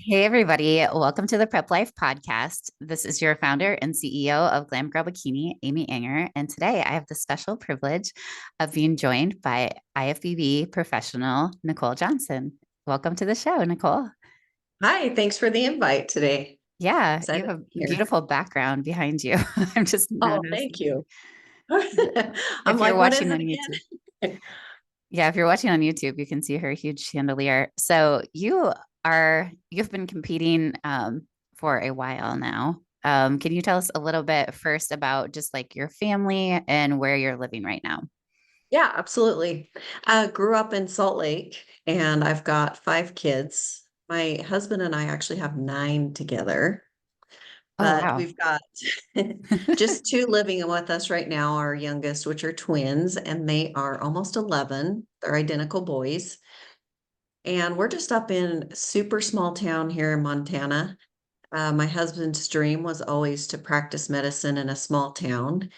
Hey, everybody. Welcome to the Prep Life Podcast. This is your founder and CEO of Glam Bikini, Amy Ehinger. And today I have the special privilege of being joined by IFBB professional Nicole Johnson. Welcome to the show, Nicole. Hi, thanks for the invite today. Yeah, you Excited to have be a here. beautiful background behind you. I'm just Oh, noticing. thank you. I'm If you're like, what is watching it on YouTube, again? yeah, if you're watching on YouTube, you can see her huge chandelier. So you've been competing for a while now. Can you tell us a little bit first about just like your family and where you're living right now? Yeah, absolutely. I grew up in Salt Lake and I've got 5 kids. My husband and I actually have 9 together, Oh, but wow. we've got just 2 living with us right now, our youngest, which are twins, and they are almost 11. They're identical boys. And we're just up in a super small town here in Montana. My husband's dream was always to practice medicine in a small town.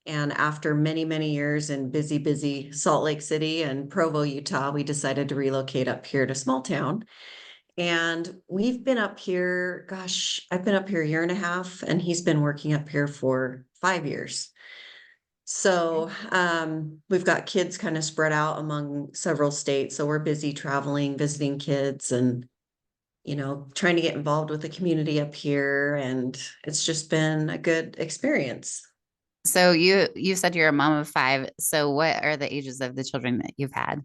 And after many, many years in busy, busy Salt Lake City and Provo, Utah, we decided to relocate up here to small town. And we've been up here, gosh, I've been up here a year and a half, and he's been working up here for 5 years. So we've got kids kind of spread out among several states. So we're busy traveling, visiting kids, and trying to get involved with the community up here, and it's just been a good experience. So you said you're a mom of five. So what are the ages of the children that you've had?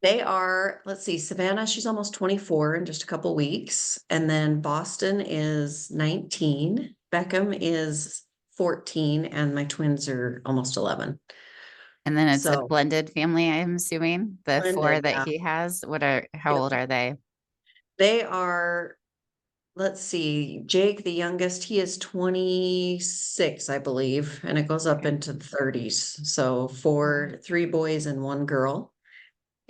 They are, let's see, Savannah, she's almost 24 in just a couple weeks, and then Boston is 19, Beckham is 14, and my twins are almost 11. And then it's a So blended family, I'm assuming. The four blended, that yeah. he has. How Yep. old are they? They are, let's see, Jake, the youngest, he is 26, I believe, and it goes up Okay. into the 30s. So Oh, 3 boys and 1 girl.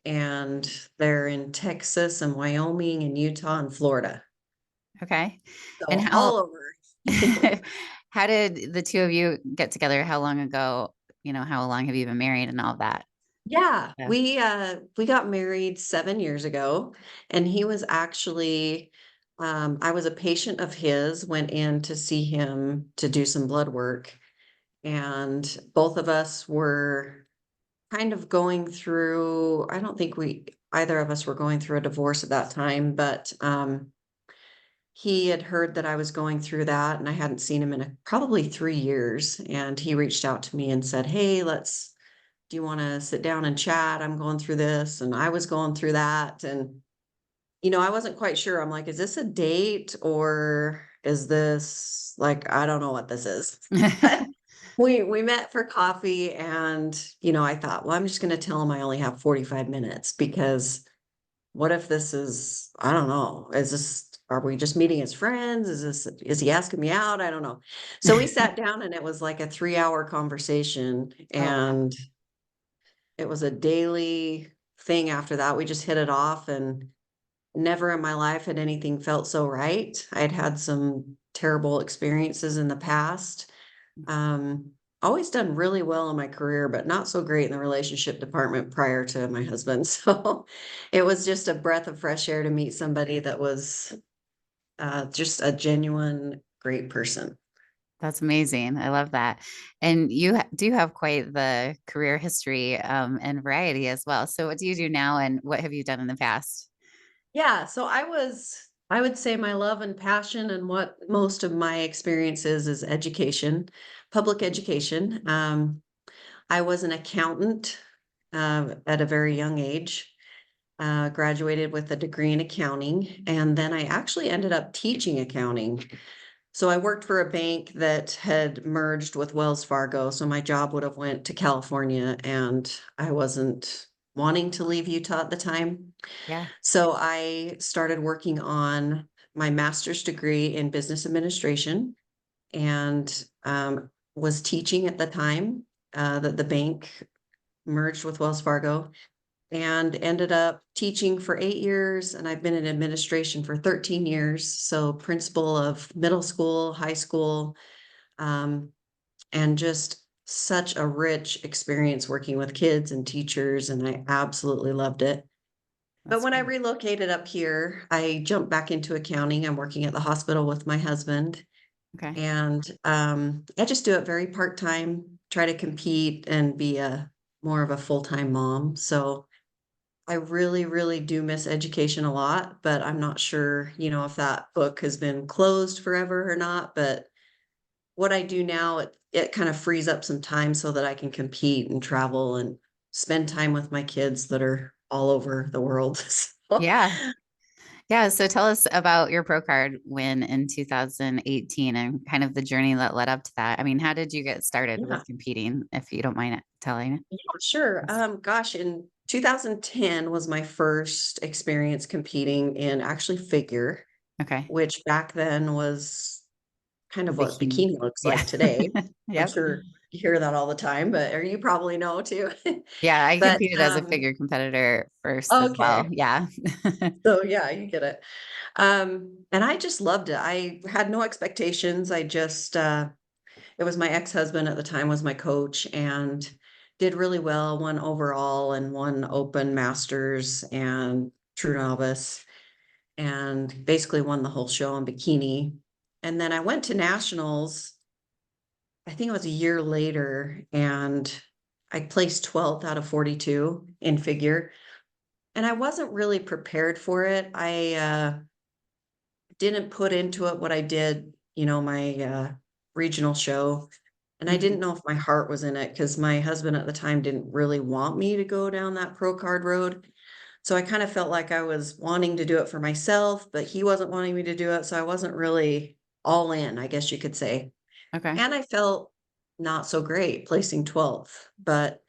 And they're in Texas and Wyoming and Utah and Florida. okay. And So how all over. how did the two of you get together? How long ago? How long have you been married and all that? Yeah, Yeah. we got married 7 years ago, and he was actually I was a patient of his, went in to see him to do some blood work, and both of us were kind of going through, I don't think we either of us were going through a divorce at that time, but he had heard that I was going through that, and I hadn't seen him in probably 3 years. And he reached out to me and said, "Hey, do you want to sit down and chat? I'm going through this." And I was going through that. And, I wasn't quite sure. I'm like, is this a date or is this like, I don't know what this is. But we met for coffee, and, I thought, well, I'm just going to tell him I only have 45 minutes because what if this is, I don't know, are we just meeting as friends? Is he asking me out? I don't know. So we sat down and it was like a 3 hour conversation, Oh, wow. and it was a daily thing after that. We just hit it off, and never in my life had anything felt so right. I had had some terrible experiences in the past. Um, Always done really well in my career, but not so great in the relationship department prior to my husband. So it was just a breath of fresh air to meet somebody that was just a genuine great person. That's amazing. I love that. And do have quite the career history and variety as well. So what do you do now and what have you done in the past? Yeah, so I would say my love and passion and what most of my experience is education, public education. I was an accountant at a very young age, graduated with a degree in accounting, and then I actually ended up teaching accounting. So I worked for a bank that had merged with Wells Fargo, so my job would have went to California, and I wasn't wanting to leave Utah at the time. Yeah. So I started working on my master's degree in business administration, and was teaching at the time that the bank merged with Wells Fargo, and ended up teaching for 8 years. And I've been in administration for 13 years. So principal of middle school, high school, um, and just such a rich experience working with kids and teachers. And I absolutely loved it. But That's when I great. relocated up here, I jumped back into accounting. I'm working at the hospital with my husband, Okay. and, I just do it very part-time, try to compete and be a more of a full-time mom. So I really, really do miss education a lot, but I'm not sure, if that book has been closed forever or not. But what I do now, it kind of frees up some time so that I can compete and travel and spend time with my kids that are all over the world. So, Yeah. Yeah. So tell us about your pro card win in 2018 and kind of the journey that led up to that. I mean, how did you get started yeah, with competing, if you don't mind telling yeah, sure. us? Gosh, in 2010 was my first experience competing in actually figure, Okay. which back then was kind The of what bikini. bikini looks Yeah. like today. I'm Yep. sure you hear that all the time, but or you probably know too. Yeah. I But, competed as a figure competitor first as well. okay. Yeah. So, yeah, you get it. And I just loved it. I had no expectations. I just, it was my ex-husband at the time was my coach and did really well, won overall and won open masters and true novice and basically won the whole show in bikini. And then I went to nationals, I think it was a year later, and I placed 12th out of 42 in figure. And I wasn't really prepared for it. I didn't put into it what I did, my regional show. And I Mhm. didn't know if my heart was in it because my husband at the time didn't really want me to go down that pro card road. So I kind of felt like I was wanting to do it for myself, but he wasn't wanting me to do it. So I wasn't really all in, I guess you could say. Okay. And I felt not so great placing 12th. But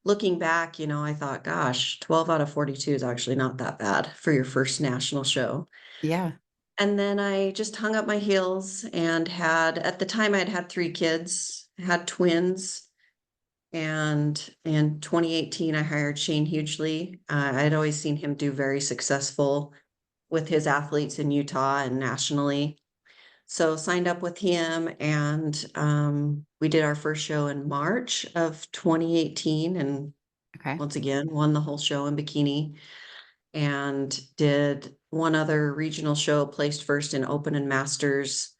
looking back, I thought, gosh, 12 out of 42 is actually not that bad for your first national show. Yeah. And then I just hung up my heels and had at the time, I'd had 3 kids, had twins, and in 2018, I hired Shane Hughley. I'd always seen him do very successful with his athletes in Utah and nationally. So signed up with him, and, we did our first show in March of 2018, and Okay. once again, won the whole show in bikini and did one other regional show, placed first in open and masters.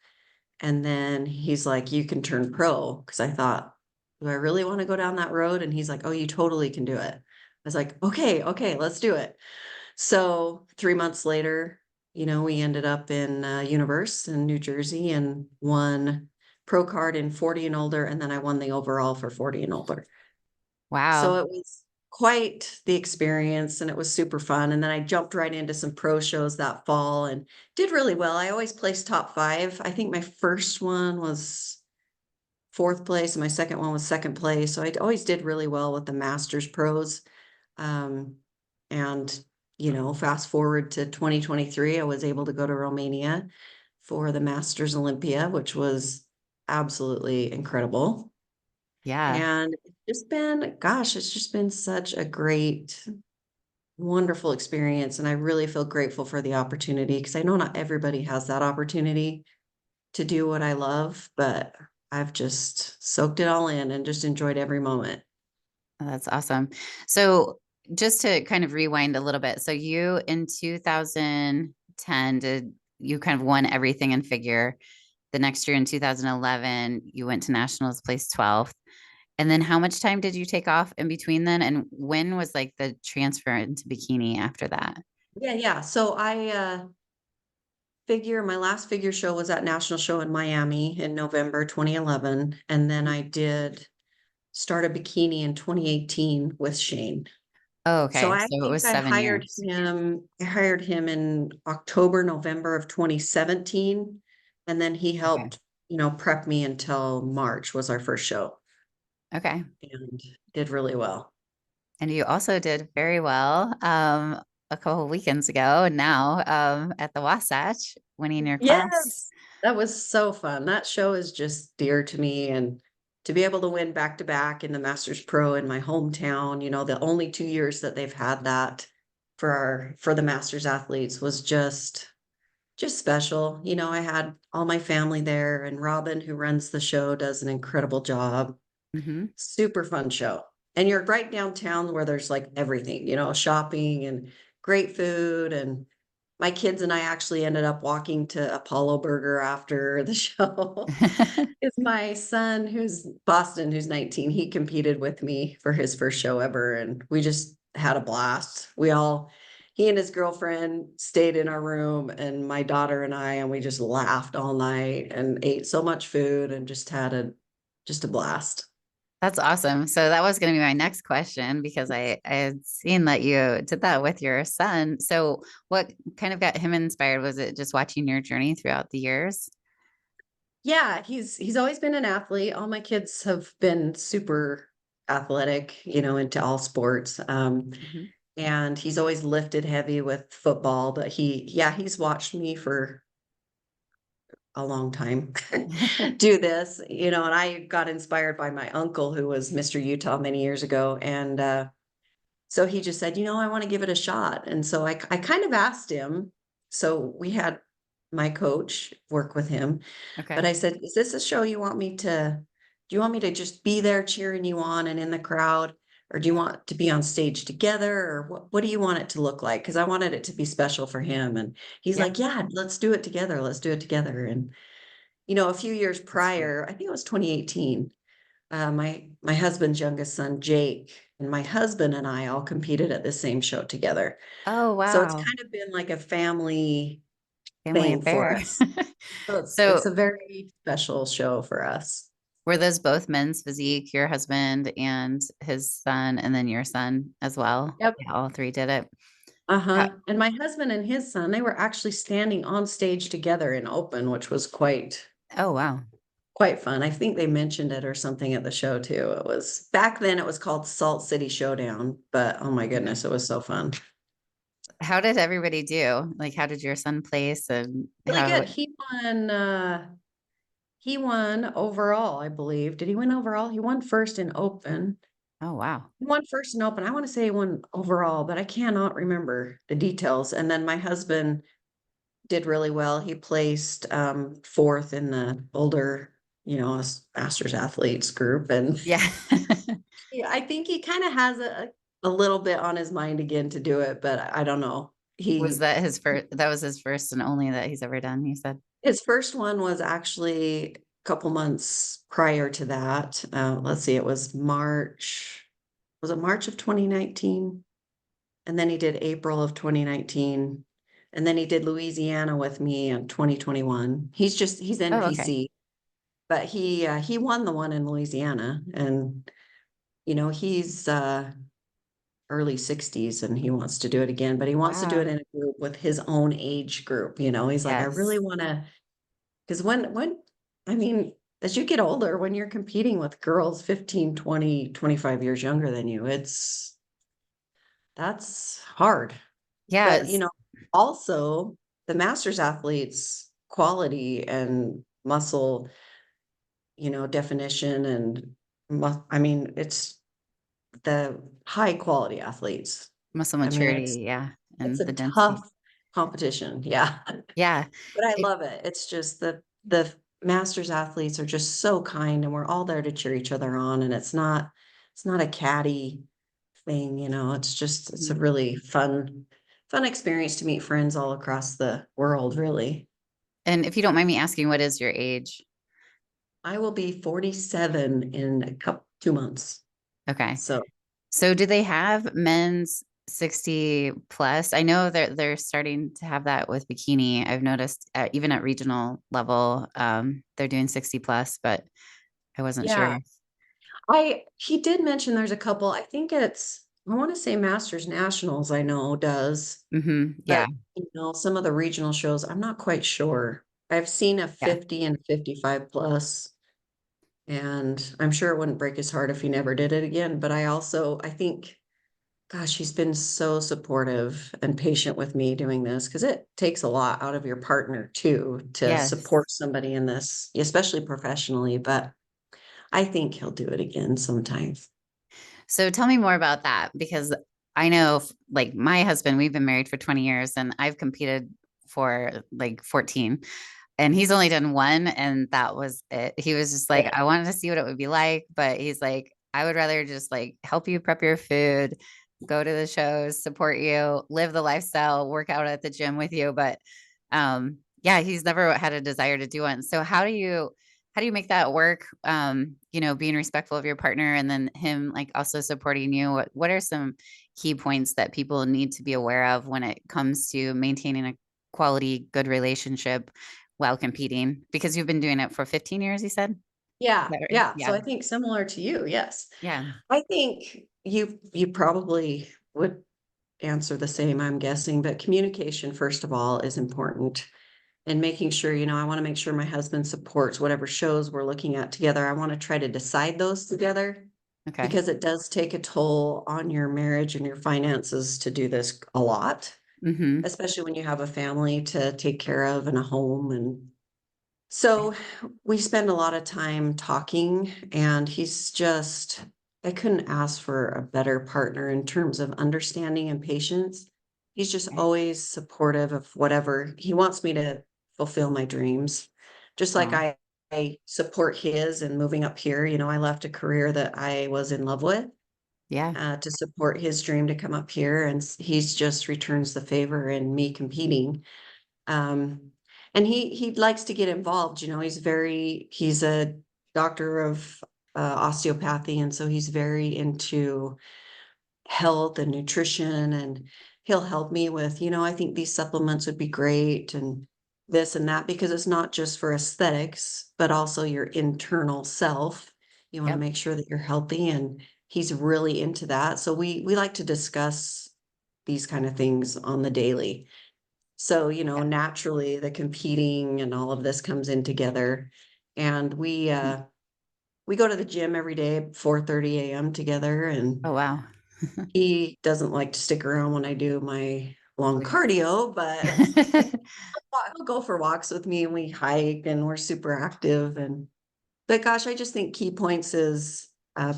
And then he's like, you can turn pro. Cause I thought, do I really want to go down that road? And he's like, oh, you totally can do it. I was like, okay, let's do it. So 3 months later, we ended up in Universe in New Jersey and won pro card in 40 and older. And then I won the overall for 40 and older. So Wow. it was quite the experience and it was super fun. And then I jumped right into some pro shows that fall and did really well. I always placed top 5. I think my first one was 4th place and my second one was 2nd place. So I always did really well with the Masters pros. Um, and, fast forward to 2023, I was able to go to Romania for the Masters Olympia, which was absolutely incredible. Yeah. And it's just been such a great, wonderful experience. And I really feel grateful for the opportunity because I know not everybody has that opportunity to do what I love, but I've just soaked it all in and just enjoyed every moment. Oh, that's awesome. So just to kind of rewind a little bit. So you in 2010 did you kind of won everything in figure. The next year in 2011, you went to nationals, placed 12th. And then how much time did you take off in between then? And when was like the transfer into bikini after that? Yeah, yeah. So my last figure show was at National Show in Miami in November 2011. And then I did start a bikini in 2018 with Shane. Oh, So okay. I So it think was 7 years. I hired him in October, November of 2017, and then he Okay. helped, prep me until March was our first show Okay. and did really well. And you also did very well a couple of weekends ago and now at the Wasatch winning your class. Yes. That was so fun. That show is just dear to me and to be able to win back to back in the Masters Pro in my hometown, the only 2 years that they've had that for the Masters athletes was just special. I had all my family there, and Robin, who runs the show, does an incredible job. Hmm. Super fun show. And you're right downtown where there's like everything, shopping and great food. And my kids and I actually ended up walking to Apollo Burger after the show. It's my son, who's Boston, who's 19. He competed with me for his first show ever, and we just had a blast. He and his girlfriend stayed in our room, and my daughter and I, and we just laughed all night and ate so much food and just a blast. That's awesome. So that was going to be my next question because I had seen that you did that with your son. So what kind of got him inspired? Was it just watching your journey throughout the years? Yeah, he's always been an athlete. All my kids have been super athletic, into all sports. Mhm. And he's always lifted heavy with football, but he's watched me for a long time do this, and I got inspired by my uncle who was Mr. Utah many years ago. And so he just said, I want to give it a shot. And so I kind of asked him. So we had my coach work with him, but Okay. I said, is this a show do you want me to just be there cheering you on and in the crowd? Or do you want to be on stage together? Or what do you want it to look like? Because I wanted it to be special for him. And he's Yeah. like, yeah, let's do it together. Let's do it together. And, a few years That's sweet. prior, I think it was 2018, my husband's youngest son, Jake, and my husband and I all competed at the same show together. Oh, So it's wow. kind of been like a family Family thing for affair. us. So it's So a very special show for us. were those both men's physique, your husband and his son, and then your son as well? Yep. Yeah, all three did it. Uh-huh. How- And my husband and his son, they were actually standing on stage together in open, which was Oh, wow. quite fun. I think they mentioned it or something at the show too. It was back then it was called Salt City Showdown, but oh my Okay. goodness, it was so fun. How did everybody do? Like, how did your son place and Really how? good. He won overall, I believe. Did he win overall? He won first in open. Oh, wow. He won first in open. I want to say he won overall, but I cannot remember the details. And then my husband did really well. He placed fourth in the older, masters athletes group. And Yeah. yeah, I think he kind of has a little bit on his mind again to do it, but I don't know. Was He that his first? That was his first and only that he's ever done, you said? His first one was actually a couple months prior to that. Let's see, it was March. Was it March of 2019? And then he did April of 2019. And then he did Louisiana with me in 2021. He's Oh, okay. NPC, but he won the one in Louisiana. And he's early 60s and he wants to do it again, but he wants to do it Wow. in a group with his own age group. He's like, I really Yes. want to. Because I mean, as you get older, when you're competing with girls 15, 20, 25 years younger than you, that's hard. But, Yes. also the masters athletes quality and muscle, definition and I mean, it's the high quality athletes. Muscle I mean, it's maturity. Yeah. it's And a the tough density. competition. Yeah. Yeah. But I It, love it. It's just the masters athletes are just so kind and we're all there to cheer each other on. And it's not a catty thing, it's a mhm. really fun experience to meet friends all across the world, really. And if you don't mind me asking, what is your age? I will be 47 in a couple 2 months. Okay. So So do they have men's 60 plus? I know they're starting to have that with bikini. I've noticed even at regional level, they're doing 60 plus, but I wasn't yeah, sure. I he did mention there's a couple. I want to say Masters Nationals I know does. Yeah. But, some of the regional shows, I'm not quite sure. I've seen a Yeah. 50 and 55 plus, and I'm sure it wouldn't break his heart if he never did it again. But I think, gosh, he's been so supportive and patient with me doing this because it takes a lot out of your partner too to Yes. support somebody in this, especially professionally. But I think he'll do it again sometime. So tell me more about that because I know like my husband, we've been married for 20 years and I've competed for like 14 and he's only done one and that was it. He was just like, I wanted to see what it would be like, but he's like, I would rather just like help you prep your food go to the shows, support you, live the lifestyle, work out at the gym with you. But yeah, he's never had a desire to do one. So how do you make that work? Being respectful of your partner and then him like also supporting you. What are some key points that people need to be aware of when it comes to maintaining a quality, good relationship while competing? Because you've been doing it for 15 years, you said? Is Yeah, that right? yeah. So Yeah. I think similar to you, yes. Yeah. I think you probably would answer the same, I'm guessing, but communication, first of all, is important. And making sure, I want to make sure my husband supports whatever shows we're looking at together. I want to try to decide those together Okay. because it does take a toll on your marriage and your finances to do this a lot, Mm-hmm. especially when you have a family to take care of and a home. And so we spend a lot of time talking, and I couldn't ask for a better partner in terms of understanding and patience. He's just Okay. always supportive of whatever he wants me to fulfill my dreams. Just like Oh, I support his and moving up here. I left a career that I was in love with yeah. to support his dream to come up here, and he's just returns the favor in me competing. Um, and he likes to get involved, he's a doctor of osteopathy, and so he's very into health and nutrition, and he'll help me with, I think these supplements would be great and this and that, because it's not just for aesthetics, but also your internal self. You want to Yep. make sure that you're healthy, and he's really into that. So we like to discuss these kind of things on the daily. So, Yeah. naturally the competing and all of this comes in together. And Mhm. we go to the gym every day at 4:30 a.m. together, and Oh, wow. he doesn't like to stick around when I do my long Right. cardio, but he'll go for walks with me, and we hike, and we're super active. But gosh, I just think key points is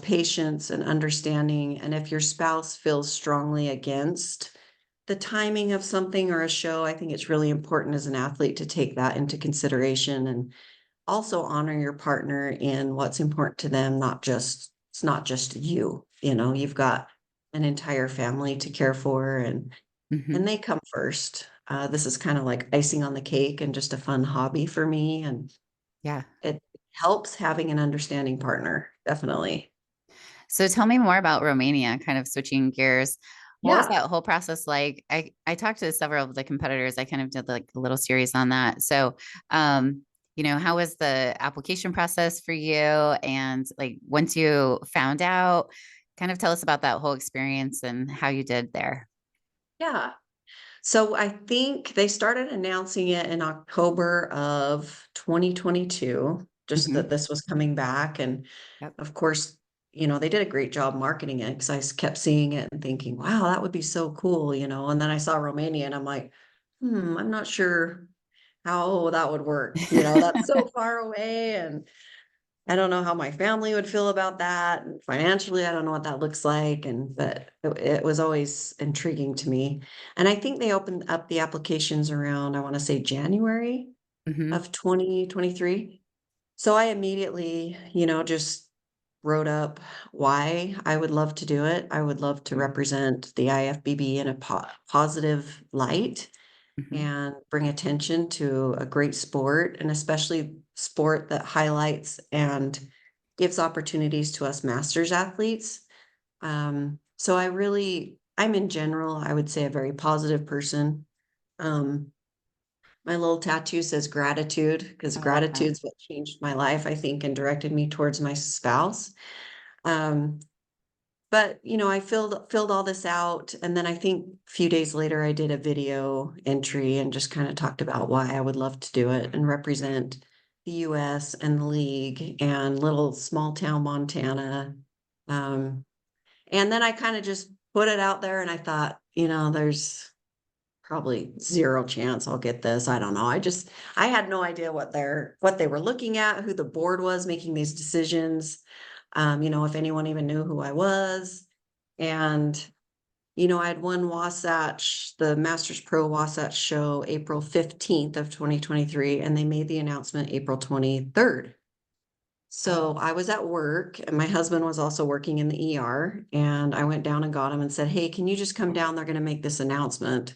patience and understanding. And if your spouse feels strongly against the timing of something or a show, I think it's really important as an athlete to take that into consideration, and also honor your partner in what's important to them. It's not just you, you've got an entire family to care for, and Hmm. they come first. This is kind of like icing on the cake and just a fun hobby for me. And Yeah. it helps having an understanding partner, definitely. So tell me more about Romania, kind of switching gears. What was Yeah. that whole process like? I talked to several of the competitors. I kind of did like a little series on that. So, um, how was the application process for you? And like once you found out, kind of tell us about that whole experience and how you did there. Yeah. So I think they started announcing it in October of 2022, just that Hmm. this was coming back. And Yep. of course, they did a great job marketing it, because kept seeing it and thinking, wow, that would be so cool. And then I saw Romania, and I'm like, I'm not sure how that would work. That's so far away. And I don't know how my family would feel about that. And financially, I don't know what that looks like. But it was always intriguing to me. And I think they opened up the applications around, I want to say January Hmm. of 2023. So I immediately, just wrote up why I would love to do it. I would love to represent the IFBB in a positive light, Hmm. and bring attention to a great sport, and especially sport that highlights and gives opportunities to us masters athletes. So I'm in general, I would say, a very positive person. Um, my little tattoo says gratitude, because I love that. gratitude's what changed my life, I think, and directed me towards my spouse. Um, but, I filled all this out, and then I think a few days later, I did a video entry and just kinda talked about why I would love to do it and represent the US and the league and little small town Montana. Um, and then I kinda just put it out there, and I thought, there's probably 0 chance I'll get this. I don't know. I had no idea what they were looking at, who the board was making these decisions, if anyone even knew who I was. And, I had won Wasatch, the Masters Pro Wasatch show, April 15th of 2023, and they made the announcement April 23rd. So I was at work and my husband was also working in the ER, and I went down and got him and said, "Hey, can you just come down? They're going to make this announcement."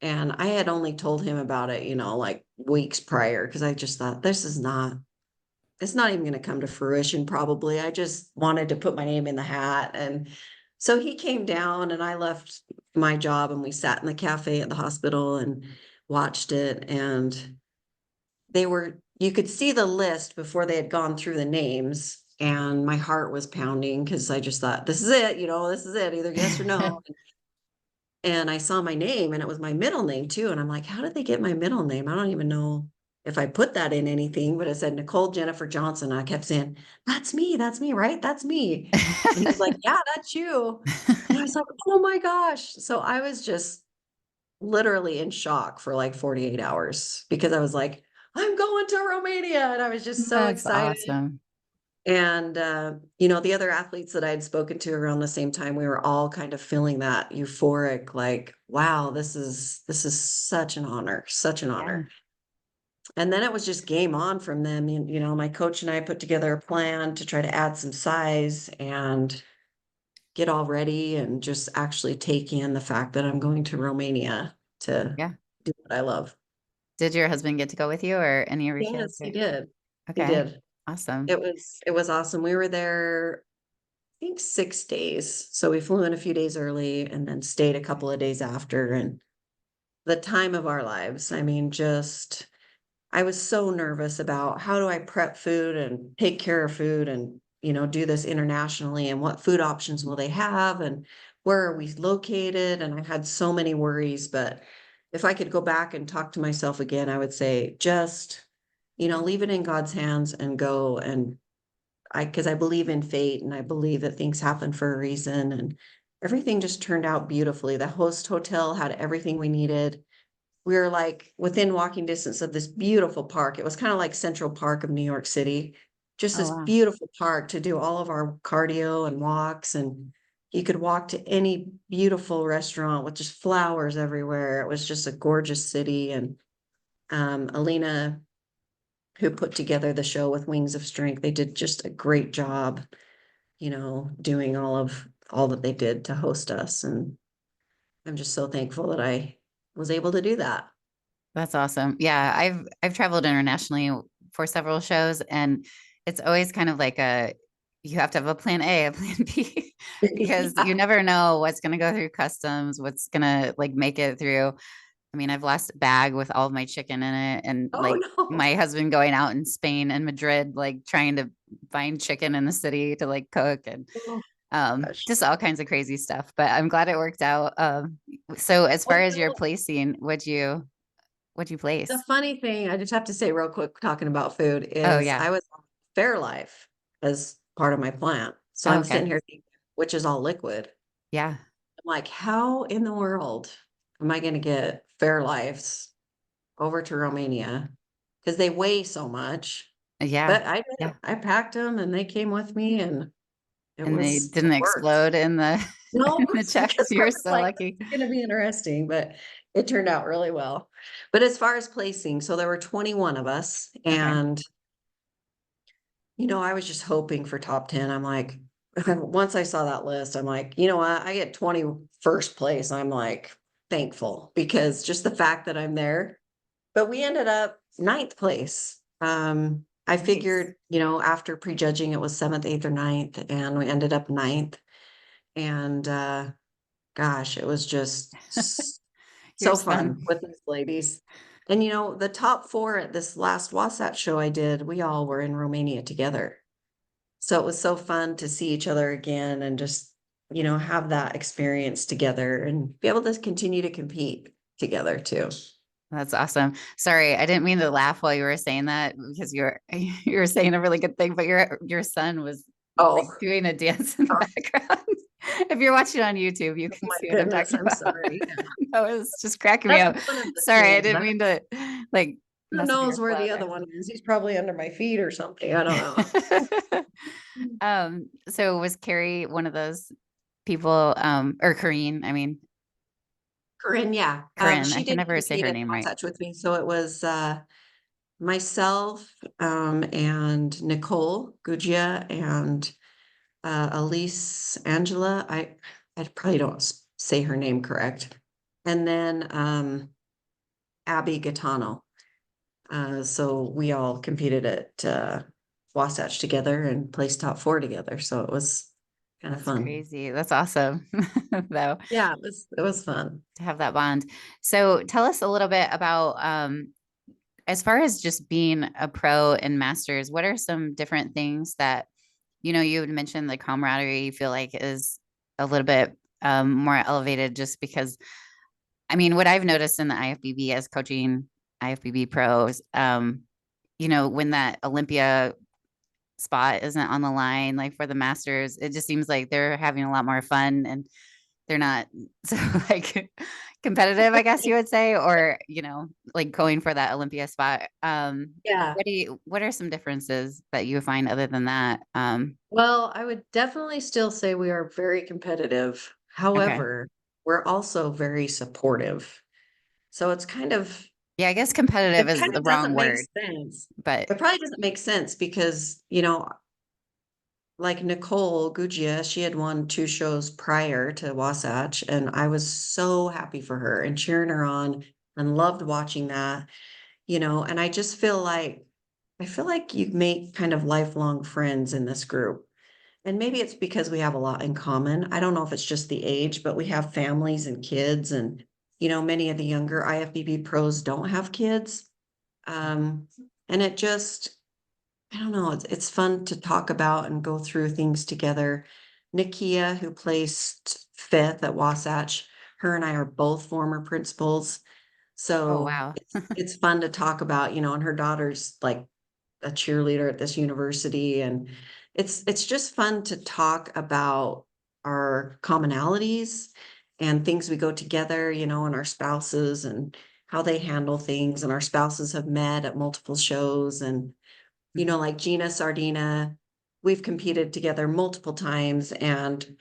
And I had only told him about it, like weeks prior, because I just thought it's not even going to come to fruition probably. I just wanted to put my name in the hat. And so he came down and I left my job and we sat in the cafe at the hospital and watched it. And you could see the list before they had gone through the names. And my heart was pounding because I just thought, this is it, this is it, either yes or no. And I saw my name and it was my middle name too. And I'm like, how did they get my middle name? I don't even know if I put that in anything, but it said Nicole Jennifer Johnson. I kept saying, that's me, right? That's me. And he's like, yeah, that's you. And I was like, oh my gosh. So I was just literally in shock for like 48 hours because I was like, I'm going to Romania. And I was just so That's excited. awesome. And, the other athletes that I had spoken to around the same time, we were all kind of feeling that euphoric, like, wow, this is such an honor, such an Yeah. honor. And then it was just game on from them. My coach and I put together a plan to try to add some size and get all ready and just actually take in the fact that I'm going to Romania to Yeah. do what I love. Did your husband get to go with you or any of your kids? Yes, he did. He Okay. did. Awesome. It was awesome. We were there think 6 days. So we flew in a few days early and then stayed a couple of days after. And the time of our lives. I mean, I was so nervous about how do I prep food and take care of food and, do this internationally and what food options will they have and where are we located? And I had so many worries. But if I could go back and talk to myself again, I would say just, leave it in God's hands and go and because I believe in fate and I believe that things happen for a reason. And everything just turned out beautifully. The host hotel had everything we needed. We were like within walking distance of this beautiful park. It was kind of like Central Park of New York City, just Oh, this wow. beautiful park to do all of our cardio and walks. And you could walk to any beautiful restaurant with just flowers everywhere. It was just a gorgeous city. And Alina, who put together the show with Wings of Strength, they did just a great job, doing all that they did to host us. And I'm just so thankful that I was able to do that. That's awesome. Yeah, I've traveled internationally for several shows, and it's always kind of like you have to have a plan A, a plan B, because Yeah. you never know what's going to go through customs, what's going to like make it through. I mean, I've lost a bag with all of my chicken in it, and Oh like no. my husband going out in Spain and Madrid, like trying to find chicken in the city to like cook and Oh gosh. just all kinds of crazy stuff. But I'm glad it worked out. So as Well, far as your placing, would you the place? funny thing, I just have to say real quick, talking about food, Oh is yeah. I was on Fairlife as part of my plan. So Oh, I'm okay. sitting here thinking, which is all liquid. Yeah. I'm like, how in the world am I going to get Fairlifes over to Romania? Because they weigh so much. Yeah. But I did Yeah. it. I packed them and they came with me and And they it didn't worked. explode in the No, in the checks. because I You're was so like, lucky. it's gonna be interesting, but it turned out really well. But as far as placing, so there were 21 of us, Okay. and I was just hoping for top 10. I'm like, once I saw that list, I'm like, you know what? I get 21st place. I'm like thankful because just the fact that I'm there. But we ended up ninth place. I Nice. figured, after prejudging, it was seventh, eighth, or ninth, and we ended up ninth. And gosh, it was just Your so son. fun with these ladies. And the top four at this last Wasatch show I did, we all were in Romania together. So it was so fun to see each other again and just, have that experience together and be able to continue to compete together too. That's awesome. Sorry, I didn't mean to laugh while you were saying that because you were saying a really good thing, but your son was like Oh, doing a dance in the oh background. If you're watching on YouTube, you can my see what I'm goodness, talking I'm about. sorry. Yeah. No, it was just cracking me That's up. one of the Sorry, I kids. didn't mean to like Who mess with your knows where flow the other one is? He's probably under my feet or something. I don't know. there. So was Carrie one of those people, or Corrine? I mean, Corinne, yeah. Corinne, I She can didn't never say compete her in name right. Wasatch with me, so it was myself, and Nicole Guggia and Elise Angela. I probably don't say her name correct. And then Abby Gaetano. So we all competed at Wasatch together and placed top four together. So it was kind of That's fun. crazy. That's awesome, though, Yeah, it was fun. to have that bond. So tell us a little bit about, as far as just being a pro in masters, what are some different things that, you had mentioned the camaraderie you feel like is a little bit more elevated just because, I mean, what I've noticed in the IFBB as coaching IFBB pros, when that Olympia spot isn't on the line, like for the masters, it just seems like they're having a lot more fun and they're not so like competitive, I guess you would say, or like going for that Olympia spot. Yeah. What are some differences that you find other than that? Well, I would definitely still say we are very competitive. Okay. However, we're also very supportive. So Yeah, I guess competitive it is kind the of wrong doesn't make word, sense. but It probably doesn't make sense because, like Nicole Guggia, she had won two shows prior to Wasatch, and I was so happy for her and cheering her on and loved watching that, and I feel like you make kind of lifelong friends in this group. And maybe it's because we have a lot in common. I don't know if it's just the age, but we have families and kids, and many of the younger IFBB pros don't have kids. Um, and it just I don't know, it's fun to talk about and go through things together. Nikia, who placed fifth at Wasatch, her and I are both former principals. oh So wow. it's fun to talk about, and her daughter's like a cheerleader at this university. And it's just fun to talk about our commonalities and things we go together, and our spouses and how they handle things. And our spouses have met at multiple shows and Mhm. like Gina Sardina, we've competed together multiple times. And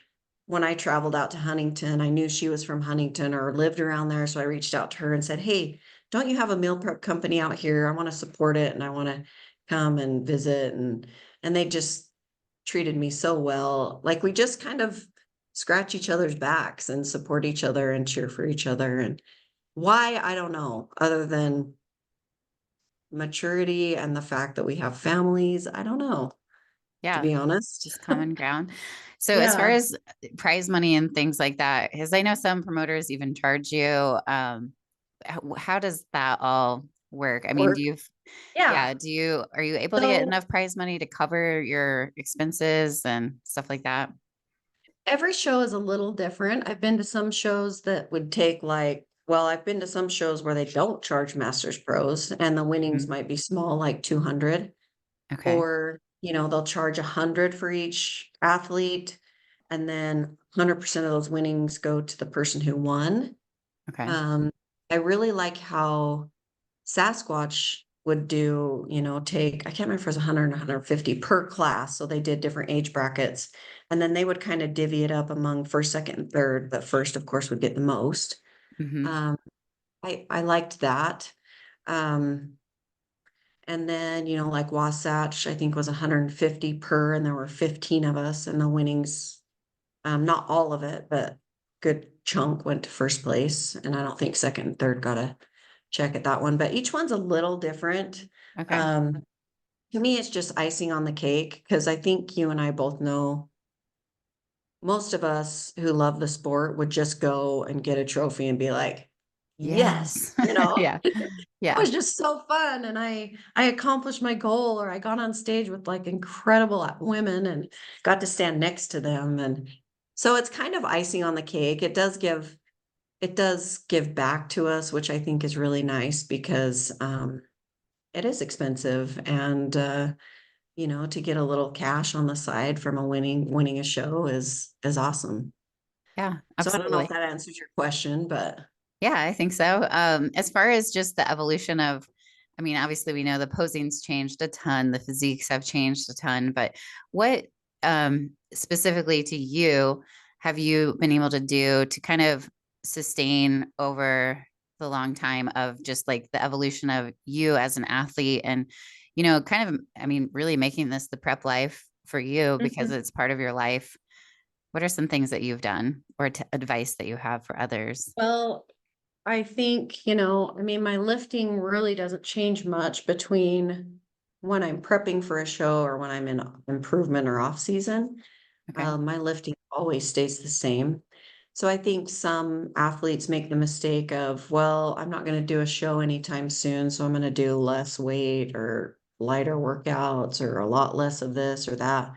when I traveled out to Huntington, I knew she was from Huntington or lived around there. So I reached out to her and said, "Hey, don't you have a meal prep company out here? I want to support it and I want to come and visit." And they just treated me so well. Like we just kind of scratch each other's backs and support each other and cheer for each other. And why, I don't know, other than maturity and the fact that we have families. I don't know, to Yeah, be honest. just common ground. So as far Yeah. as prize money and things like that, because I know some promoters even charge you, how does that all work? I mean, Or yeah. yeah, are you able to get So enough prize money to cover your expenses and stuff like that? every show is a little different. I've been to some shows that would take I've been to some shows where they don't charge Masters Pros and the winnings Mhm. might be small, like 200, Okay. or, they'll charge 100 for each athlete. And then 100% of those winnings go to the person who won. Okay. Um, I really like how Sasquatch would do, I can't remember if it was 100 and 150 per class. So they did different age brackets. And then they would kind of divvy it up among first, second, and third. But first, of course, would get the most. Hmm. Um, I liked that. Um, and then, like Wasatch, I think was 150 per, and there were 15 of us, and the winnings, not all of it, but good chunk went to first place. And I don't think second and third got a check at that one, but each one's a little different. Okay. Um, to me, it's just icing on the cake because I think you and I both know most of us who love the sport would just go and get a trophy and be like, yes, Yes. Yeah. it Yeah. was just so fun. And I accomplished my goal, or I got on stage with like incredible women and got to stand next to them. And so it's kind of icing on the cake. It does give back to us, which I think is really nice because it is expensive. And to get a little cash on the side from a winning a show is awesome. Yeah, So I don't know if absolutely. that answers your question, but Yeah, I think so. As far as just the evolution of, I mean, obviously we know the posing's changed a ton, the physiques have changed a ton, but what specifically to you have you been able to do to kind of sustain over? the long time of just like the evolution of you as an athlete and, you know, kind of, I mean, really making this the prep life for you because Mhm. it's part of your life. What are some things that you've done or advice that you have for others? Well, I think, I mean, my lifting really doesn't change much between when I'm prepping for a show or when I'm in improvement or off season. Okay. My lifting always stays the same. So I think some athletes make the mistake of, well, I'm not going to do a show anytime soon, so I'm going to do less weight or lighter workouts or a lot less of this or that.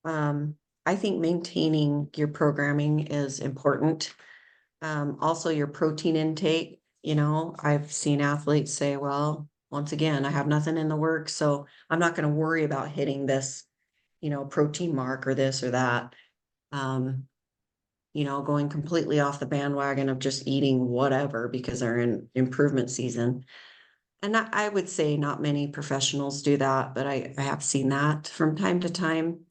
Um, I think maintaining your programming is important. Also your protein intake, I've seen athletes say, well, once again, I have nothing in the works, so I'm not going to worry about hitting this, protein mark or this or that. Um, going completely off the bandwagon of just eating whatever because they're in improvement season. And I would say not many professionals do that, but I have seen that from time to time.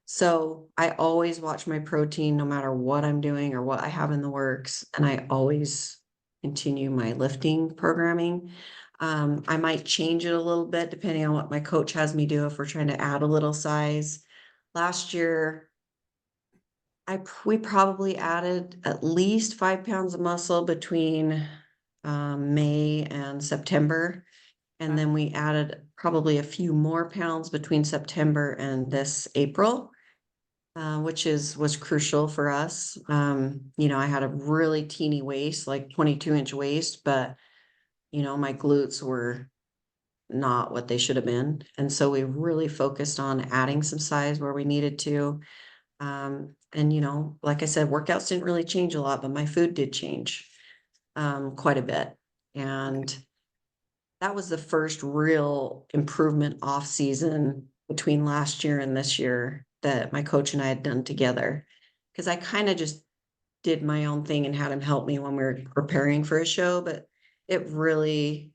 So I always watch my protein no matter what I'm doing or what I have in the works. And I always continue my lifting programming. I might change it a little bit depending on what my coach has me do if we're trying to add a little size. Last year, we probably added at least 5 pounds of muscle between May and September. And Wow. then we added probably a few more pounds between September and this April, which was crucial for us. I had a really teeny waist, like 22-inch waist, but my glutes were not what they should have been. And so we really focused on adding some size where we needed to. And like I said, workouts didn't really change a lot, but my food did change quite a bit. Okay. And that was the first real improvement off season between last year and this year that my coach and I had done together. Because I kind of just did my own thing and had him help me when we were preparing for a show, but it really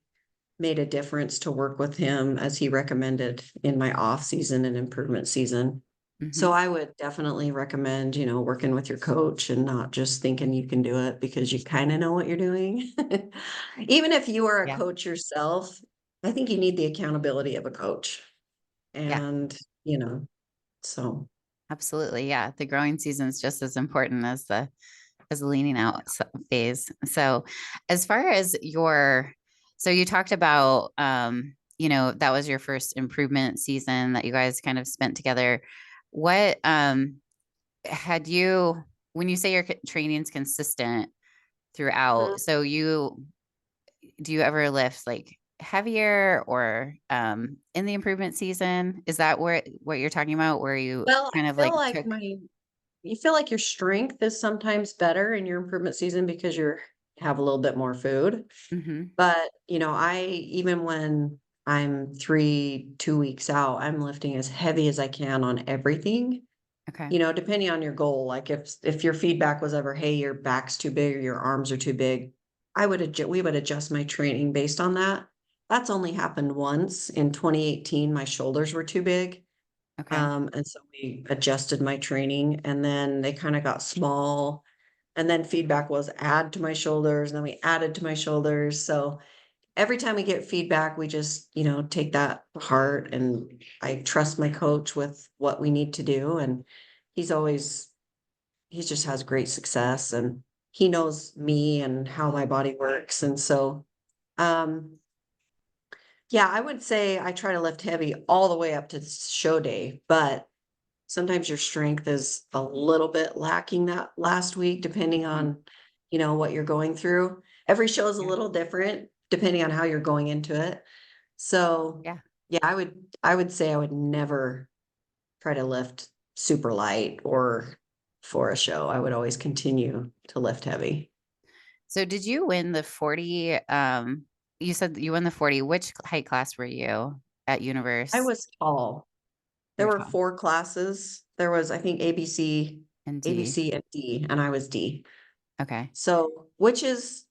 made a difference to work with him as he recommended in my off season and improvement season. So Hmm. I would definitely recommend, working with your coach and not just thinking you can do it because you kind of know what you're doing. Even if you are a Yeah. coach yourself, I think you need the accountability of a coach. Yeah. And, so Absolutely. Yeah. The growing season is just as important as the leaning out phase. So as far as so you talked about, you know, that was your first improvement season that you guys kind of spent together. What, had you, when you say your training's consistent Mhm. throughout, so do you ever lift like heavier or, in the improvement season? Is that what you're talking about, where you Well, kind of I feel like like took, you feel like your strength is sometimes better in your improvement season because you have a little bit more food. hmm But, I even when I'm 2 weeks out, I'm lifting as heavy as I can on everything, okay. depending on your goal. Like if your feedback was ever, hey, your back's too big or your arms are too big, we would adjust my training based on that. That's only happened once in 2018. My shoulders were too big. Okay. And so we adjusted my training and then they kind of got small. And then feedback was add to my shoulders, and then we added to my shoulders. So every time we get feedback, we just, take that to heart. And I trust my coach with what we need to do. And he's always, he just has great success and he knows me and how my body works. And so, um, yeah, I would say I try to lift heavy all the way up to show day, but sometimes your strength is a little bit lacking that last week, depending Mhm. on, what you're going through. Every show is a Yeah. little different depending on how you're going into it. So, Yeah. yeah, I would say I would never try to lift super light or for a show. I would always continue to lift heavy. So did you win the 40? You said you won the 40. Which height class were you at I Universe? was tall. There You're were tall. 4 classes. There was, I think, ABC, And D. ABC and D, and I was D. Okay. So, which is,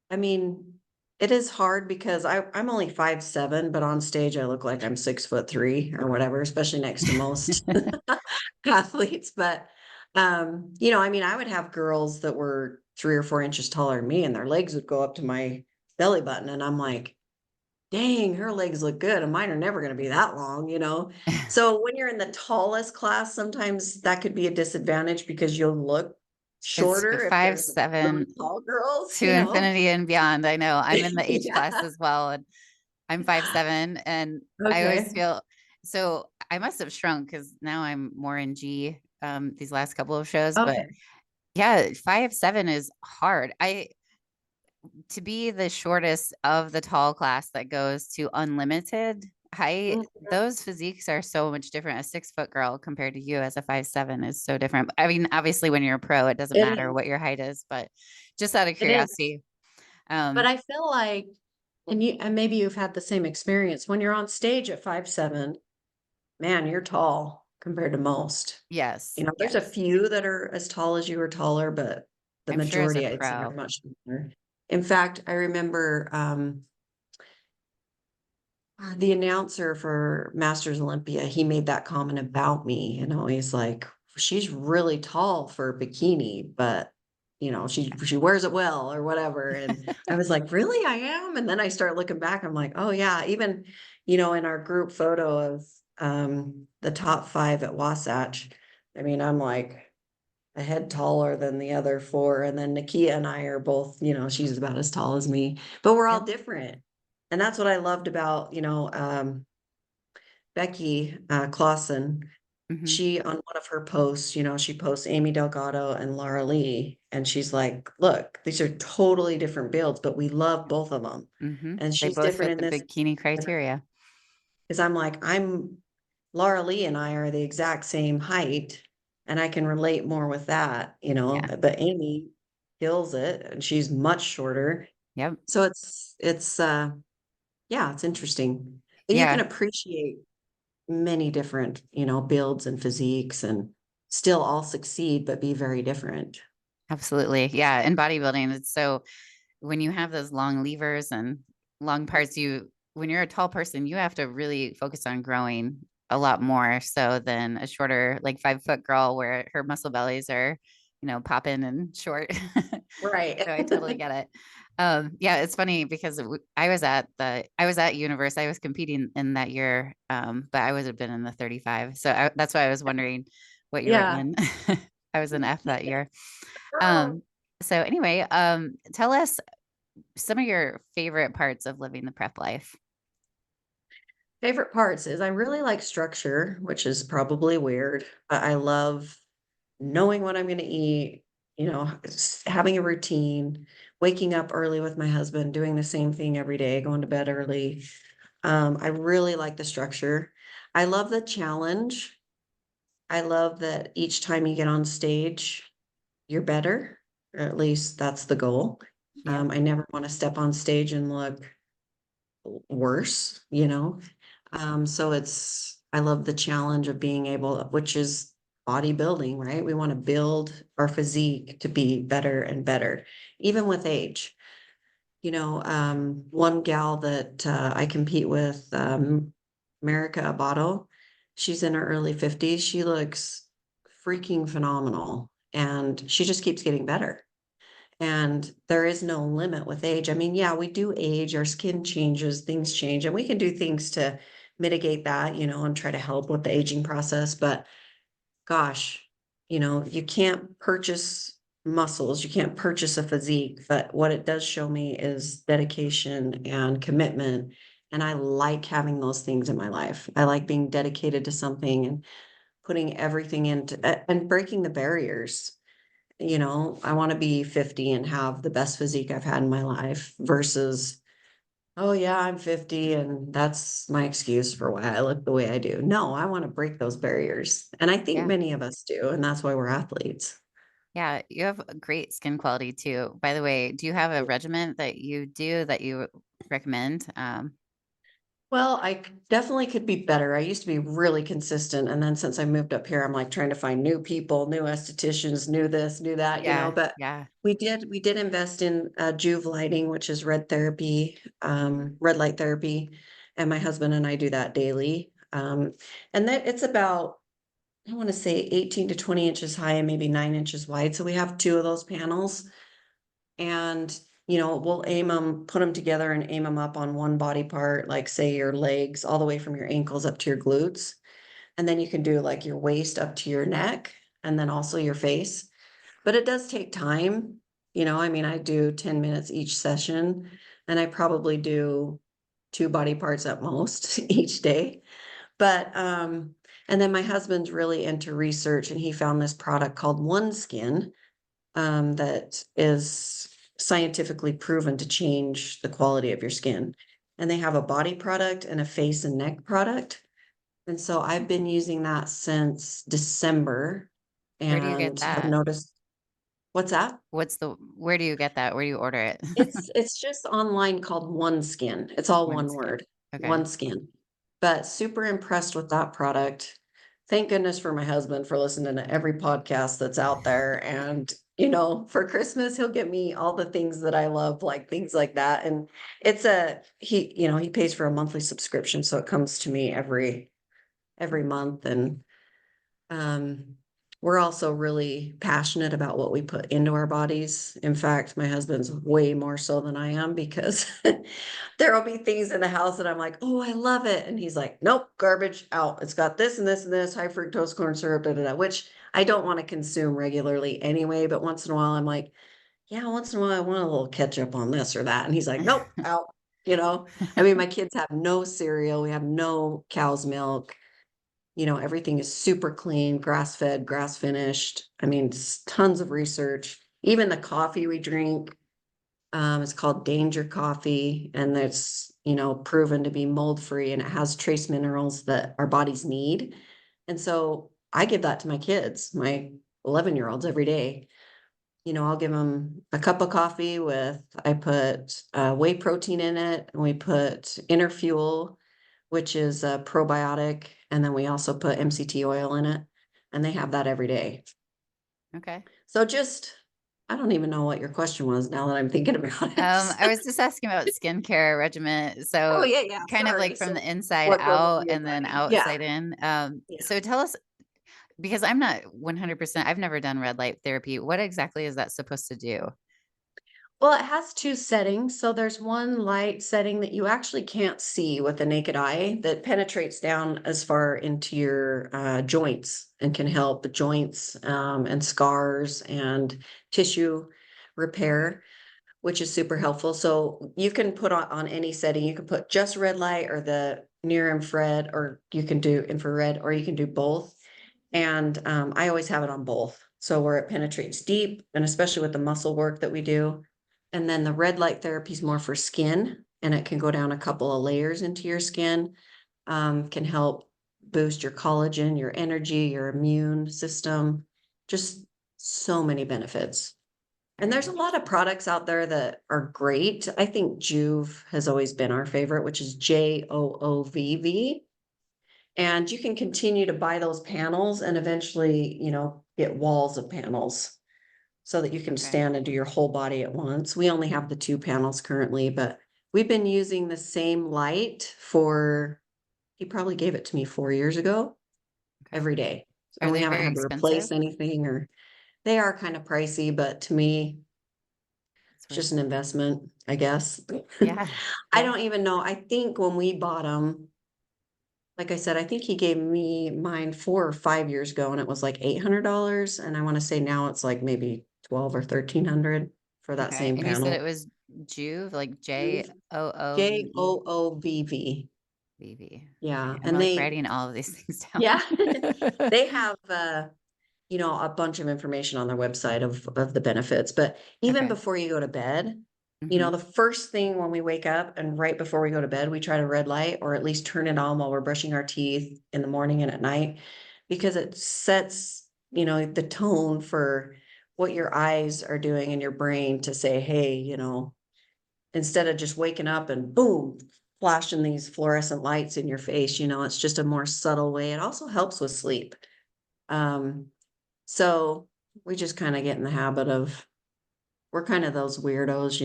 I mean, it is hard because I'm only 5'7", but on stage I look like I'm 6'3" or whatever, especially next to most athletes. But I mean, I would have girls that were 3 or 4 inches taller than me, and their legs would go up to my belly button, and I'm like, dang, her legs look good, and mine are never going to be that long. So when you're in the tallest class, sometimes that could be a disadvantage because you'll look It's shorter if five, there's really seven tall girls, to infinity and beyond. I know I'm in the H class Yeah. as well, and I'm 5'7", and I always Okay. feel so I must have shrunk because now I'm more in G these last couple of shows. But Okay. yeah, 5'7" is hard. I to be the shortest of the tall class that goes to unlimited height, Mhm. those physiques are so much different. A 6 foot girl compared to you as a 5'7" is so different. I mean, obviously when you're a pro, it doesn't It matter is. what your height is, but just out of It is. curiosity. But Um, I feel like, and maybe you've had the same experience when you're on stage at 5'7", man, you're tall compared to most. yes, There's a yes. few that are as tall as you or taller, but the I'm sure as a majority I'd say are pro. much smaller. In fact, I remember the announcer for Masters Olympia, he made that comment about me. He's like, she's really tall for a bikini, but she wears it well or whatever. And I was like, really, I am. And then I start looking back, I'm like, oh yeah, even in our group photo of the top 5 at Wasatch, I mean, I'm like a head taller than the other 4. And then Nakia and I are both, she's about as tall as me, but we're all Yep. different. And that's what I loved about, Becky Clausen. Hmm. She, on one of her posts, she posts Amy Delgado and Laura Lee, and she's like, look, these are totally different builds, but we love both of them. Hmm. And They she's both different fit in the this bikini criteria. because I'm like, Laura Lee and I are the exact same height, and I can relate more with that, Yeah. but Amy kills it and she's much shorter. Yep. So it's yeah, it's interesting. You can Yeah. appreciate many different, builds and physiques and still all succeed, but be very different. Absolutely. Yeah. In bodybuilding, it's so when you have those long levers and long parts, when you're a tall person, you have to really focus on growing a lot more so than a shorter, like 5 foot girl where her muscle bellies are, popping and short. Right. So I totally get it. Yeah, it's funny because I was at Universe. I was competing in that year, but I would have been in the 35. So that's why I was wondering what you were Yeah. in. I was in F that year. Um, so anyway, tell us some of your favorite parts of living the prep life. Favorite parts is I really like structure, which is probably weird, but I love knowing what I'm going to eat, having a routine, waking up early with my husband, doing the same thing every day, going to bed early. I really like the structure. I love the challenge. I love that each time you get on stage, you're better, or at least that's the goal. Yep. I never want to step on stage and look worse. So I love the challenge of being able, which is bodybuilding, right? We want to build our physique to be better and better, even with age. One gal that I compete with, America Abato, she's in her early 50s. She looks freaking phenomenal and she just keeps getting better. And there is no limit with age. I mean, yeah, we do age, our skin changes, things change, and we can do things to mitigate that, and try to help with the aging process. But gosh, you can't purchase muscles, you can't purchase a physique. But what it does show me is dedication and commitment. And I like having those things in my life. I like being dedicated to something and putting everything into and breaking the barriers. I want to be 50 and have the best physique I've had in my life versus, oh yeah, I'm 50 and that's my excuse for why I look the way I do. No, I want to break those barriers. And I think Yeah. many of us do, and that's why we're athletes. Yeah. You have a great skin quality too. By the way, do you have a regimen that you do that you recommend? Well, definitely could be better. I used to be really consistent. And then since I moved up here, I'm like trying to find new people, new estheticians, new this, new that, Yeah. but Yeah. we did invest in Juve lighting, which is red light therapy. And my husband and I do that daily. And that it's about I want to say 18 to 20 inches high and maybe 9 inches wide. So we have two of those panels, and we'll aim them, put them together and aim them up on one body part, like say your legs, all the way from your ankles up to your glutes. And then you can do like your waist up to your neck, and then also your face. But it does take time. I mean, I do 10 minutes each session, and I probably do two body parts at most each day. But and then my husband's really into research, and he found this product called One Skin, that is scientifically proven to change the quality of your skin. And they have a body product and a face and neck product. And so I've been using that since December Where do you get and have that? noticed. What's that? Where do you get that? Where do you order it? It's just online called One Skin. It's all One one skin. word, Okay. One Skin. But super impressed with that product. Thank goodness for my husband for listening to every podcast that's out there. And, for Christmas, he'll get me all the things that I love, like things like that. And he pays for a monthly subscription. So it comes to me every month. And um, we're also really passionate about what we put into our bodies. In fact, my husband's way more so than I am, because there will be things in the house that I'm like, oh, I love it. And he's like, nope, garbage out. It's got this and this and this, high fructose corn syrup, da, da, da, which I don't want to consume regularly anyway. But once in a while, I'm like, yeah, once in a while, I want a little ketchup on this or that. And he's like, nope, out. I mean, my kids have no cereal. We have no cow's milk. Everything is super clean, grass fed, grass finished. I mean, tons of research. Even the coffee we drink, it's called Danger Coffee, and it's, proven to be mold free, and it has trace minerals that our bodies need. And so I give that to my kids, my 11-year-olds, every day. I'll give them a cup of coffee I put whey protein in it, and we put Inner Fuel, which is a probiotic. And then we also put MCT oil in it, and they have that every day. Okay. So I don't even know what your question was now that I'm thinking about it. I was just asking about skincare regimen. Oh, So yeah, yeah. kind of Sorry. like from So the inside what goes out on your and then body? Yeah, outside in. yeah. So tell us, because I'm not 100%, I've never done red light therapy. What exactly is that supposed to do? Well, it has two settings. So there's one light setting that you actually can't see with the naked eye that penetrates down as far into your joints and can help the joints and scars and tissue repair, which is super helpful. So you can put on any setting. You can put just red light or the near infrared, or you can do infrared, or you can do both. And I always have it on both. So where it penetrates deep, and especially with the muscle work that we do. And then the red light therapy is more for skin, and it can go down a couple of layers into your skin, can help boost your collagen, your energy, your immune system, just so many benefits. All And there's right. a lot of products out there that are great. I think Juve has always been our favorite, which is JOOVV. And you can continue to buy those panels and eventually, get walls of panels so that you can Okay. stand and do your whole body at once. We only have the two panels currently, but we've been using the same light he probably gave it to me 4 years ago, Okay. every day. Are And we they haven't very had to expensive? replace anything, or they are kind of pricey, but to me, It's it's worth just an it. investment, I guess. Yeah. I Yeah. don't even know. I think when we bought them, like I said, I think he gave me mine 4 or 5 years ago, and it was like $800. And I want to say now it's like maybe 12 or 1300 for that Okay. same And you said panel. it was Juve, like Juve, JOOVE? JOOVV. VV. Yeah. Okay. I'm And like writing all of these things yeah, down. they have, a bunch of information on their website of the benefits. But even Okay. before you go to bed, Hmm. the first thing when we wake up and right before we go to bed, we try to red light, or at least turn it on while we're brushing our teeth in the morning and at night, because it sets, the tone for what your eyes are doing in your brain to say, hey, instead of just waking up and boom, flashing these fluorescent lights in your face, it's just a more subtle way. It also helps with sleep. Um, so we just kind of get in the habit of, we're kind of those weirdos,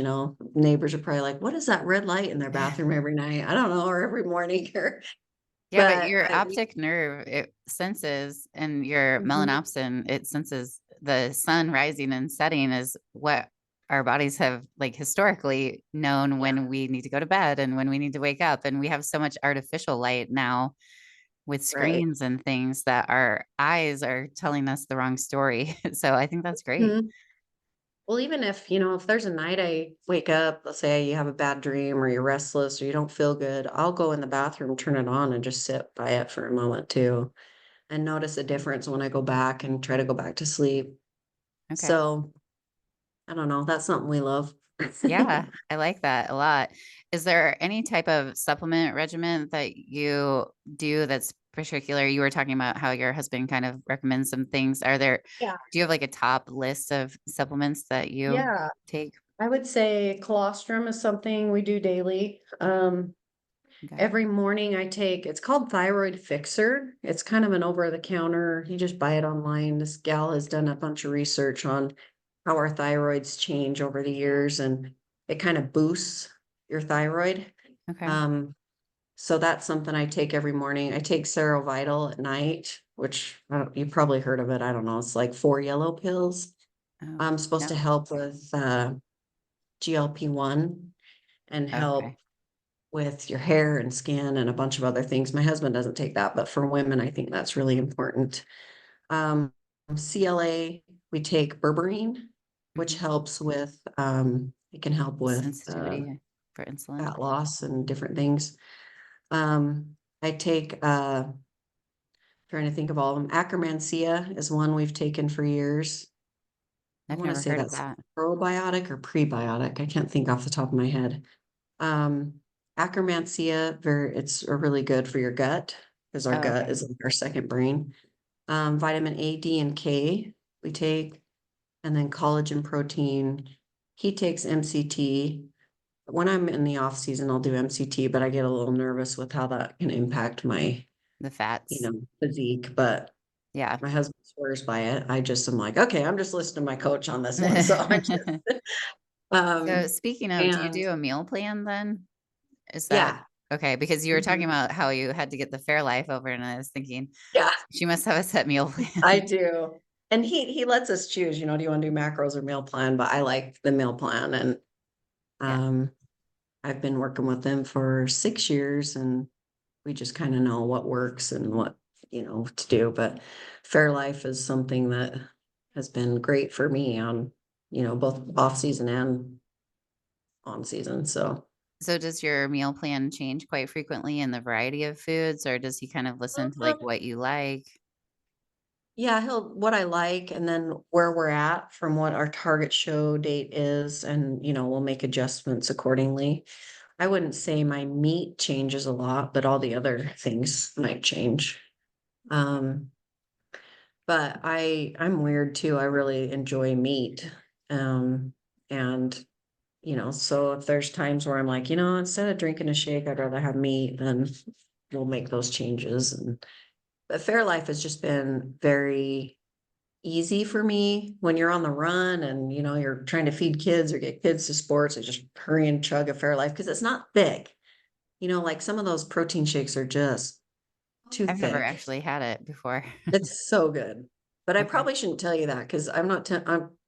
neighbors are probably like, what is that red light in their bathroom every night? I don't know, or every morning or Yeah, but but your I optic nerve, it senses, and your Mhm. melanopsin, it senses the sun rising and setting is what our bodies have like historically known Yeah, when we need to go to bed and when we need to wake up. And we have so much artificial light now with right. screens and things that our eyes are telling us the wrong story. So I think that's great. Mhm. Well, even if, if there's a night I wake up, let's say you have a bad dream or you're restless or you don't feel good, I'll go in the bathroom, turn it on, and just sit by it for a moment too, and notice a difference when I go back and try to go back to sleep. Okay. So I don't know. That's something we love. Yeah, I like that a lot. Is there any type of supplement regimen that you do that's particular? You were talking about how your husband kind of recommends some things. Yeah. Do you have like a top list of supplements that you Yeah. take? I would say colostrum is something we do daily. Okay. Every morning I take, it's called Thyroid Fixer. It's kind of an over the counter. You just buy it online. This gal has done a bunch of research on how our thyroids change over the years, and it kind of boosts your thyroid. Okay. Um, so that's something I take every morning. I take Serovital at night, which you probably heard of it. I don't know. It's like 4 yellow pills. Oh, I'm supposed to no. help with GLP-1 and help Okay. with your hair and skin and a bunch of other things. My husband doesn't take that, but for women, I think that's really important. Um, CLA, we take berberine, which Hmm. helps with, it can help with Sensitivity for insulin. fat loss and different things. I take, trying to think of all of them. Akkermansia is one we've taken for years. I I've want to never say heard of that's that. probiotic or prebiotic. I can't think off the top of my head. Um, Akkermansia, it's really good for your gut because our Oh, gut okay. is like our second brain. Vitamin A, D, and K we take, and then collagen protein. He takes MCT. When I'm in the off season, I'll do MCT, but I get a little nervous with how that can impact my, The fats. physique. But Yeah. my husband swears by it. I just am like, okay, I'm just listening to my coach on this one. So I just, So um, speaking of, do you and do a meal plan then? Is that yeah, okay? Because you were talking mhm, about how you had to get the Fairlife over, and I was thinking yeah. she must have a set meal I plan. do. And he lets us choose, do you want to do macros or meal plan? But I like the meal plan. And Yeah. um I've been working with them for 6 years, and we just kind of know what works and what, to do. But Fairlife is something that has been great for me on, both off season and on season. So So does your meal plan change quite frequently in the variety of foods, or does he kind of listen to like what you like? yeah, he'll what I like and then where we're at from what our target show date is, and we'll make adjustments accordingly. I wouldn't say my meat changes a lot, but all the other things might change. Um, but I'm weird too. I really enjoy meat. And so if there's times where I'm like, instead of drinking a shake, I'd rather have meat, then we'll make those changes. And but Fairlife has just been very easy for me when you're on the run and you're trying to feed kids or get kids to sports. I just hurry and chug a Fairlife because it's not thick. Like some of those protein shakes are just too I've never thick. actually had it before. It's so good. But I Okay. probably shouldn't tell you that because I'm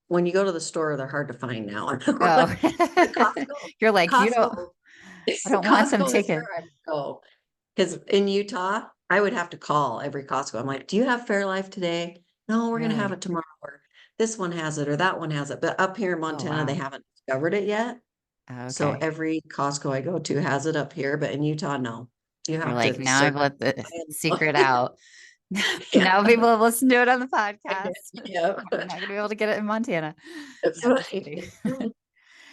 when you go to the store, they're hard to find now. Oh, Costco, you're like, you don't, Costco, I don't want them Costco is taken. where I go. Because in Utah, I would have to call every Costco. I'm like, do you have Fairlife today? No, we're gonna have Really? it tomorrow. Or this one has it, or that one has it. But up here in Oh, Montana, they wow. haven't discovered it yet. So Okay. every Costco I go to has it up here, but in Utah, no. You You're have like, to now I've search let the high and low. secret out. Yeah, Now people have listened to it on the I did. podcast. Yeah, You're not going to be able to get it in Montana. that's No, just right. kidding.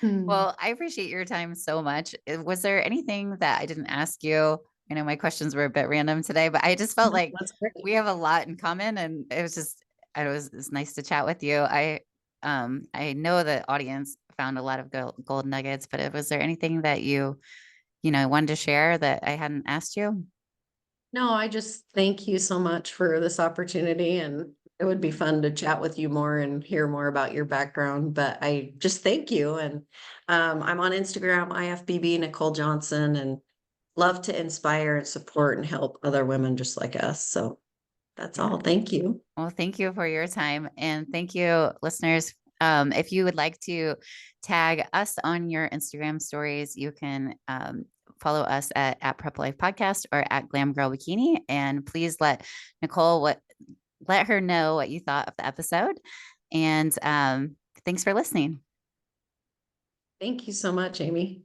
Hmm. Well, I appreciate your time so much. Was there anything that I didn't ask you? I know my questions were a bit random today, but I just felt No, like that's great. we have a lot in common, and it's nice to chat with you. I know the audience found a lot of gold nuggets, but was there anything that you wanted to share that I hadn't asked you? No, I just thank you so much for this opportunity, and it would be fun to chat with you more and hear more about your background. But I just thank you. And I'm on Instagram, IFBB Nicole Johnson, and love to inspire and support and help other women just like us. So that's Yeah. all. Thank you. Well, thank you for your time. And thank you, listeners. If you would like to tag us on your Instagram stories, you can follow us at Prep Life Podcast or at Glam Girl Bikini. And please let Nicole let her know what you thought of the episode. And thanks for listening. Thank you so much, Amy.